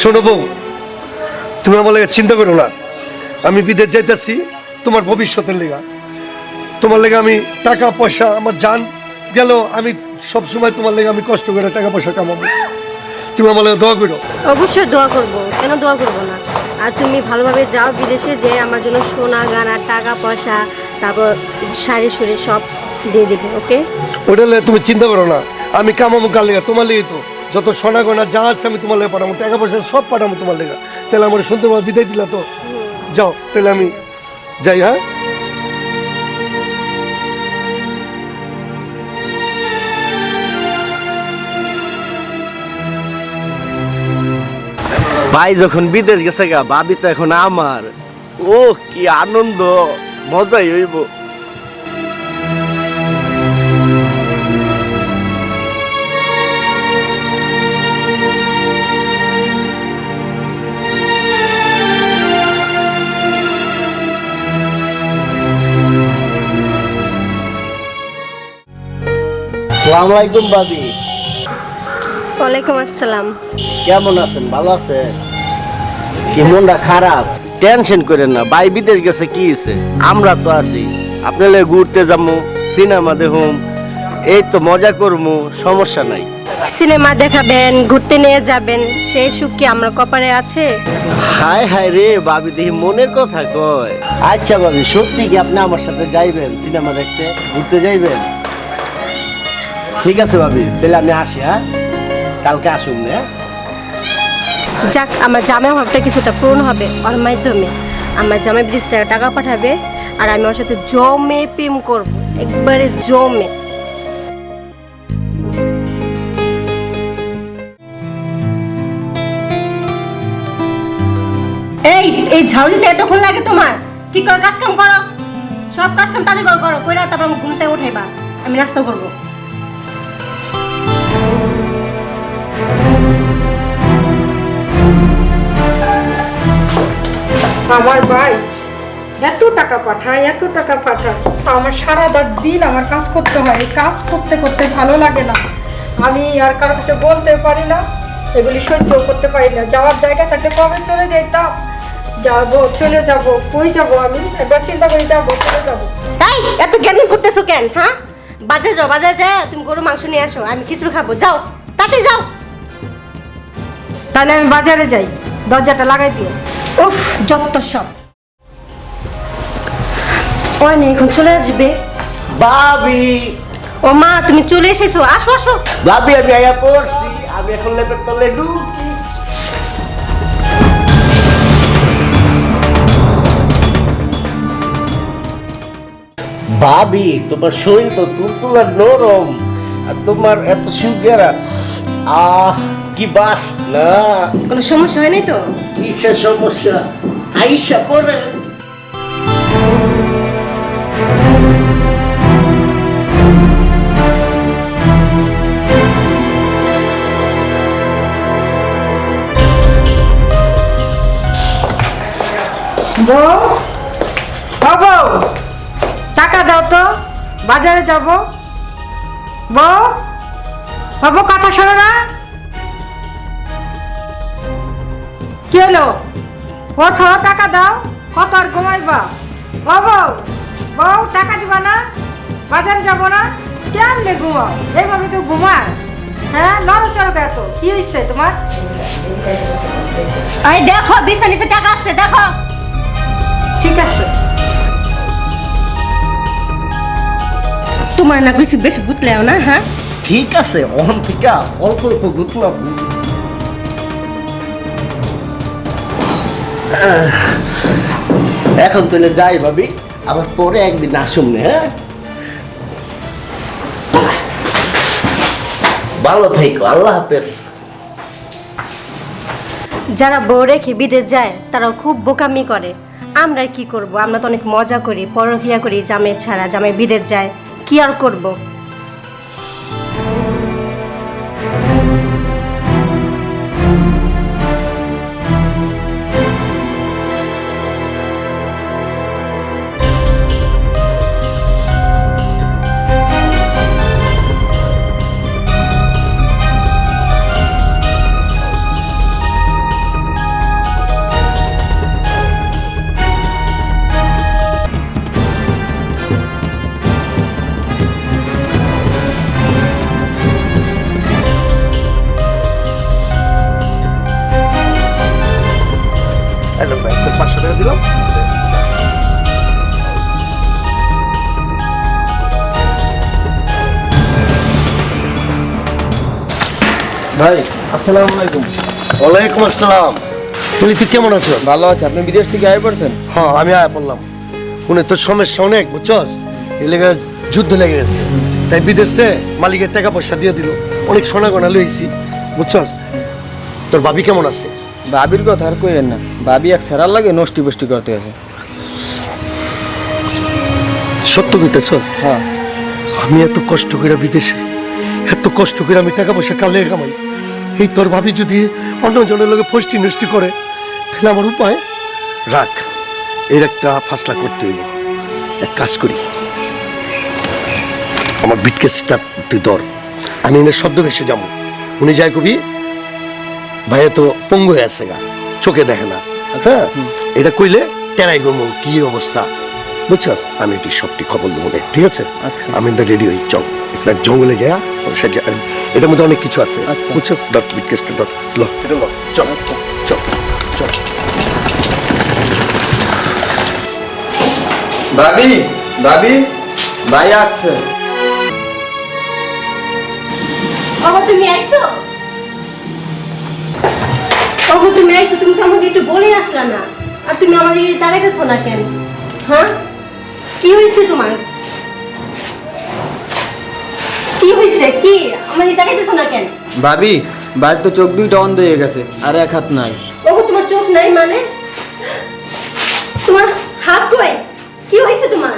শোনো বউ, তুমি আমার লেগে চিন্তা করো না। আমি বিদেশ যাইতেছি তোমার ভবিষ্যতের লেগা। তোমার লেগে আমি টাকা পয়সা আমার জান গেল, আমি সব সময় তোমার লেগে আমি কষ্ট করে টাকা পয়সা কামাবো। তুমি আমার লেগে দোয়া করো। অবশ্যই দোয়া করব, কেন দোয়া করব না। আর তুমি ভালোভাবে যাও বিদেশে, যে আমার জন্য সোনা গানা টাকা পয়সা তারপর শাড়ি সুড়ি সব দিয়ে দিবে, ওকে? ওটা লেগে তুমি চিন্তা করো না। আমি কামাবো কার লেগে? তোমার লেগে তো। যত সোনা গয়না যা আছে আমি তোমার লেগে পাঠাবো, টাকা পয়সা সব পাঠাবো তোমার লেগে। তাহলে আমার সুন্দরভাবে বিদায় দিলা তো। যাও তাহলে আমি যাই। হ্যাঁ, ভাই যখন বিদেশ গেছে গা, ভাবি তো এখন আমার। ও কি আনন্দ, মজাই হইব। আসসালামু আলাইকুম ভাবি। ওয়ালাইকুম আসসালাম। কেমন আছেন? ভালো আছেন? কি মনটা খারাপ? টেনশন করেন না, ভাই বিদেশ গেছে কি হয়েছে, আমরা তো আছি। আপনারা ঘুরতে যাবো, সিনেমা দেখুম, এই তো মজা করবো, সমস্যা নাই। সিনেমা দেখাবেন, ঘুরতে নিয়ে যাবেন, সেই সুখ কি আমার কপালে আছে? হায় হায় রে ভাবি, দেখি মনের কথা কয়। আচ্ছা ভাবি, সত্যি কি আপনি আমার সাথে যাইবেন সিনেমা দেখতে, ঘুরতে যাইবেন? ঠিক আছে ভাবি, তাহলে আমি আসি। হ্যাঁ, কালকে আসুন। হ্যাঁ, যাক, আমার জামাই ভাবটা কিছুটা পূরণ হবে ওর মাধ্যমে। আমার জামাই বিদেশ থেকে টাকা পাঠাবে আর আমি ওর সাথে জমে প্রেম করব, একবারে জমে। এই এই ঝাড়ু দিতে এতক্ষণ লাগে তোমার? ঠিক করে কাজ কাম করো, সব কাজ কাম তাড়াতাড়ি করো, করো কইরা তারপর ঘুম থেকে উঠাইবা, আমি নাস্তা করবো। আমার ভাই এত টাকা পাঠায়, এত টাকা পাঠায়, আমার সারাটা দিন আমার কাজ করতে হয়। এই কাজ করতে করতে ভালো লাগে না, আমি আর কারোর কাছে বলতে পারি না, এগুলি সহ্য করতে পারি না। যাওয়ার জায়গা থাকলে কবে চলে যাইতাম। যাবো, চলে যাব, কই যাব? আমি একবার চিন্তা করে যাবো, চলে যাবো। এই এত জ্ঞান করতেছো কেন? হ্যাঁ, বাজারে যাও, বাজারে যাও, তুমি গরু মাংস নিয়ে আসো, আমি খিচুড়ি খাবো। যাও তাতে যাও। তাহলে আমি বাজারে যাই, দরজাটা লাগাই দিও। উফ, যত সব। ওই না, এখন চলে আসবে। ভাবি ও মা, তুমি চলে এসেছো, আসো আসো। ভাবি, আমি আয়া পড়ছি, আমি এখন লেপের তলে ঢুকি। ভাবি, তোমার শরীর তো তুলতুলার নরম, আর তোমার এত সুগার, কি বাস না। কোনো সমস্যা হয় নাই তো? কিসের সমস্যা? আইসা পরে বউ, ও বউ, টাকা দাও তো, বাজারে যাব। বউ, বাবু কথা শোনো না? কি হলো? ওঠো, টাকা দাও। কত আর ঘুমাইবা? ও বউ, বউ টাকা দিবা না? বাজারে যাব না? কেমনে ঘুমাও? এইভাবে কেউ ঘুমায়? হ্যাঁ, নড়চড় এত কি হয়েছে তোমার? এই দেখো, বিছানা নিচে টাকা আছে, দেখো। ঠিক আছে, তোমার না কিছু বেশি গুতলেও না। হ্যাঁ, ঠিক আছে, অহন থেকে অল্প অল্প গুতলাম। এখন তাহলে যাই ভাবি, আবার পরে একদিন আসুন। হ্যাঁ, ভালো থাইকো, আল্লাহ হাফেজ। যারা বউ রেখে বিদেশ যায় তারাও খুব বোকামি করে। আমরা কি করব? আমরা তো অনেক মজা করি, পরকিয়া করি, জামাই ছাড়া। জামাই বিদেশ যায়, কি আর করব? ভাই আসসালামু আলাইকুম। ওয়ালাইকুম আসসালাম। তুমি তুই কেমন আছো? ভালো আছে। আপনি বিদেশ থেকে আয় পড়ছেন? হ্যাঁ আমি আয়া পড়লাম। উনি তোর সমস্যা অনেক বুঝছস, এই লেগে যুদ্ধ লেগে গেছে, তাই বিদেশ থেকে মালিকের টাকা পয়সা দিয়ে দিল, অনেক সোনা গয়না লইছি বুঝছস। তোর ভাবি কেমন আছে? ভাবির কথা আর কইেন না, ভাবি এক সেরার লাগে নষ্টি বষ্টি করতে আছে। সত্য কইতেছস? হ্যাঁ। আমি এত কষ্ট করে বিদেশে, এত কষ্ট করে আমি টাকা পয়সা কালে কামাই, এই তোর ভাবি যদি অন্য জনের লোকে ফষ্টি নষ্টি করে, তাহলে আমার উপায় রাখ, এর একটা ফাসলা করতে হইব। এক কাজ করি, আমার বিটকেসটা তুই ধর, আমি এনে শব্দ ভেসে যাবো, উনি যাই কবি ভাইয়া তো পঙ্গু হয়ে আছে গা, চোখে দেখে না, হ্যাঁ এটা কইলে টেরাই গমো কি অবস্থা বুঝছস। আমি এটি সবটি খবর দেবো, ঠিক আছে? আচ্ছা। আমি তো রেডি হই, চল একটা জঙ্গলে যা, এটার মধ্যে অনেক কিছু আছে আচ্ছা। বুঝছস। ধর বিটকেসটা ধর, ল এটা ল, চল চল চল। ভাবি, ভাবি, ভাই আসছে। ওগো তুমি আইছো? ওগো তুমি আইছো, তুমি তো আমাকে একটু বলে আসলা না, আর তুমি আমাকে দাঁড়াইতেছো না কেন? হ্যাঁ, কি হয়েছে তোমার? কি হয়েছে? কি আমাকে দাঁড়াইতেছো না কেন? ভাবি, ভাইয়ের তো চোখ দুইটা অন্ধ হয়ে গেছে, আর এক হাত নাই। ওগো তোমার চোখ নাই মানে? তোমার হাত কই? কি হয়েছে তোমার?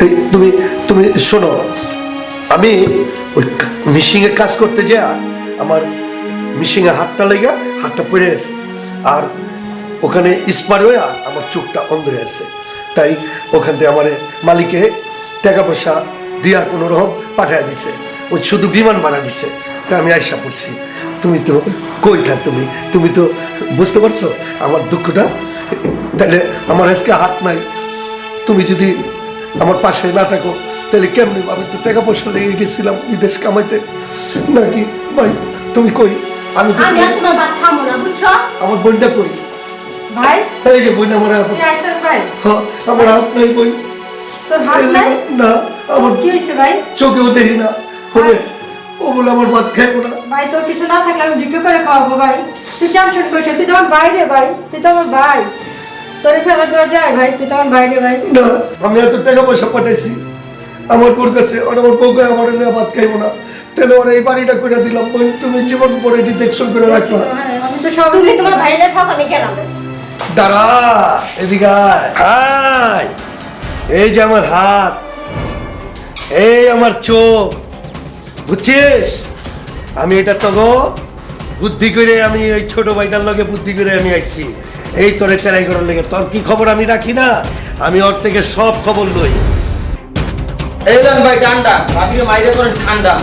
এই তুমি তুমি শোনো, আমি ওই মিশিংয়ে কাজ করতে যা আমার মিশিংয়ে হাতটা লেগে হাতটা পড়ে গেছে, আর ওখানে স্পার হয়ে আমার চোখটা অন্ধ হয়ে আছে, তাই ওখান থেকে আমার মালিকে টাকা পয়সা দিয়া কোনো রকম পাঠায় দিছে, ওই শুধু বিমান ভাড়া দিছে, তা আমি আয়সা পড়ছি। তুমি তো কই থাক, তুমি তুমি তো বুঝতে পারছো আমার দুঃখটা, তাহলে আমার আজকে হাত নাই, তুমি যদি আমার পাশে না থাকো তাহলে কেমনি? আমি তো টাকা পয়সা লেগে গেছিলাম বিদেশ কামাইতে, নাকি ভাই তুমি কই? আমি তো আমি আর তোমার ভাত খাবো না, বুঝছো? আমার বোনটা কই? ভাই এই যে বোন আমার হাত, কি আইছেন ভাই? হ্যাঁ আমার হাত নাই বোন, তোর হাত নাই? না আমার কি হয়েছে ভাই? চোখেও দেখি না, বলে ও বলে আমার ভাত খাইবো না। ভাই তোর কিছু না থাকলে আমি ভিক্ষা করে খাওয়াবো ভাই, তুই টেনশন করিস না, তুই তো আমার বাইরে ভাই, তুই তো আমার ভাই, তোর ফেলা দেওয়া যায় ভাই, তুই তো আমার বাইরে ভাই। না আমি এত টাকা পয়সা পাঠাইছি আমার বোর কাছে, আর আমার বউকে আমার এনে ভাত খাইবো না, তাহলে ওরা এই বাড়িটা করে দিলাম। বোন তুমি জীবন পরে ডিটেকশন করে রাখলা। হ্যাঁ, আমি তো সব তুমি তোমার ভাইরে থাক, আমি গেলাম। দাঁড়া এদিকে আয়, আয়। এই যে আমার হাত, এই আমার চোখ, বুঝছিস? আমি এটা তো গো বুদ্ধি করে, আমি ওই ছোট ভাইটার লগে বুদ্ধি করে আমি আইছি এই তোরে টেরাই করার লেগে। তোর কি খবর আমি রাখি না? আমি ওর থেকে সব খবর লই। এই লন ভাই ঠান্ডা, ভাবিরে মাইরে করেন ঠান্ডা।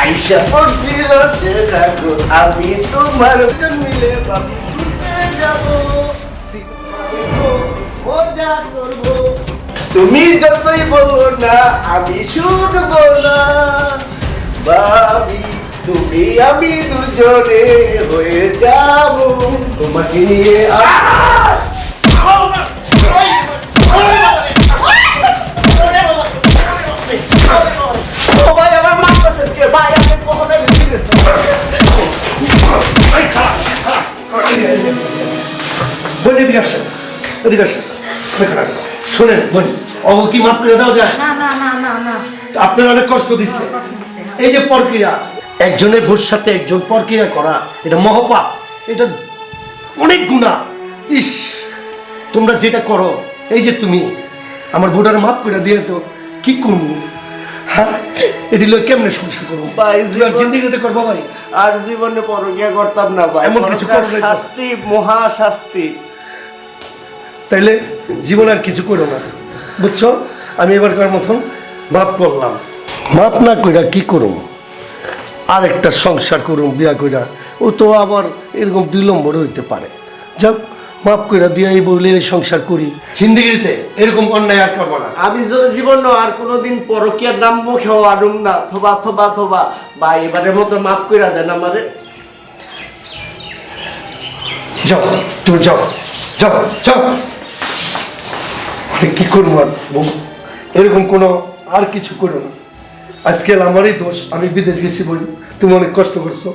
আইসা পড়ছিল সে ঠাকুর, আমি তোমার মিলে ভাবি ঘুরতে যাবো, মজা করবো। তুমি যতই বলো না আমি শুনবো না, ভাবি তুমি আমি দুজনে হয়ে যাবো তোমাকে নিয়ে। ভাই আমার মারতেছেন কে? ভাই আপনি কখনোই বিদেশ বোন এদিকে আসেন, এদিকে আসেন। শোনেন বোন, ও কি মাফ করে দেওয়া যায়? না না না না না, আপনার অনেক কষ্ট দিচ্ছে। এই যে প্রক্রিয়া, একজনের ভোর সাথে একজন প্রক্রিয়া করা, এটা মহপাপ, এটা অনেক গুনাহ। ইস, তোমরা যেটা করো, এই যে তুমি আমার ভোটারে মাফ করে দিয়ে তো কি করবো? হ্যাঁ এটি লোক কেমনে সংসার করবো? ভাই, জিন্দিগিতে করবো ভাই, আর জীবনে পরকিয়া করতাম না ভাই, এমন কিছু করো না। শাস্তি, মহা শাস্তি। তাইলে জীবন আর কিছু করো না, বুঝছো? আমি এবারকার মতন মাফ করলাম। মাফ না কইরা কি করুম? আর একটা সংসার করুম বিয়া কইরা, ও তো আবার এরকম 2 নম্বর হইতে পারে। যাক, মাফ করে দিয়ে এই বলে এই সংসার করি। জিন্দিগিতে এরকম অন্যায় আর করবো না। আমি জীবন আর কোনোদিন পরকিয়ার নাম মুখেও আনুম না। থোবা থোবা থোবা ভাই, এবারের মতো মাফ করে দেন আমারে। যাও, তুমি যাও, যাও, যাও। আমি কি করবো আর বউ? এরকম কোনো আর কিছু করো না। আজকাল আমারই দোষ, আমি বিদেশ গেছি বই, তুমি অনেক কষ্ট করছো।